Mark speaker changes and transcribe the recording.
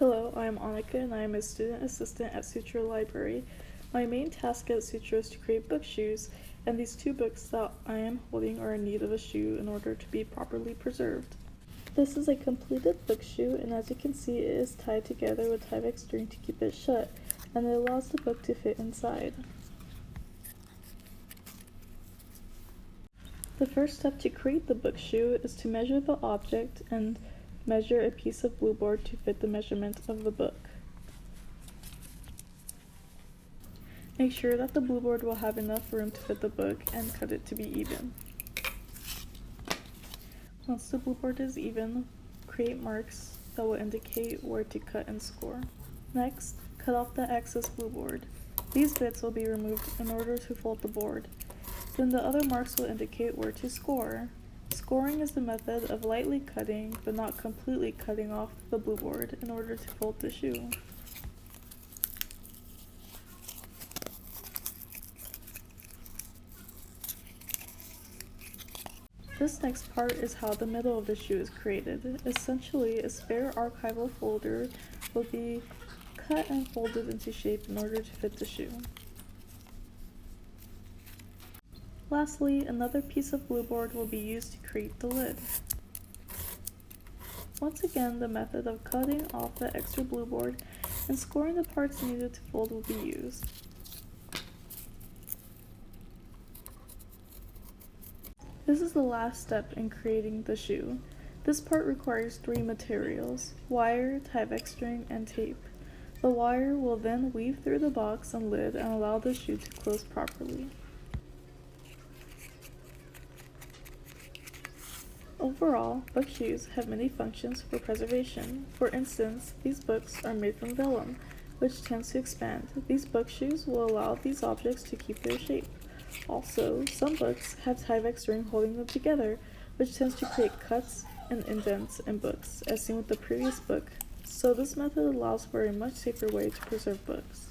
Speaker 1: Hello, I am Annika and I am a student assistant at Sutro Library. My main task at Sutro is to create book shoes, and these two books that I am holding are in need of a shoe in order to be properly preserved. This is a completed book shoe, and as you can see, it is tied together with Tyvek string to keep it shut, and it allows the book to fit inside. The first step to create the book shoe is to measure the object and measure a piece of blue board to fit the measurement of the book. Make sure that the blue board will have enough room to fit the book and cut it to be even. Once the blue board is even, create marks that will indicate where to cut and score. Next, cut off the excess blue board. These bits will be removed in order to fold the board. Then the other marks will indicate where to score. Scoring is the method of lightly cutting, but not completely cutting off the blue board in order to fold the shoe. This next part is how the middle of the shoe is created. Essentially, a spare archival folder will be cut and folded into shape in order to fit the shoe. Lastly, another piece of blue board will be used to create the lid. Once again, the method of cutting off the extra blue board and scoring the parts needed to fold will be used. This is the last step in creating the shoe. This part requires 3 materials: wire, Tyvek string, and tape. The wire will then weave through the box and lid and allow the shoe to close properly. Overall, book shoes have many functions for preservation. For instance, these books are made from vellum, which tends to expand. These book shoes will allow these objects to keep their shape. Also, some books have Tyvek string holding them together, which tends to create cuts and indents in books, as seen with the previous book. So this method allows for a much safer way to preserve books.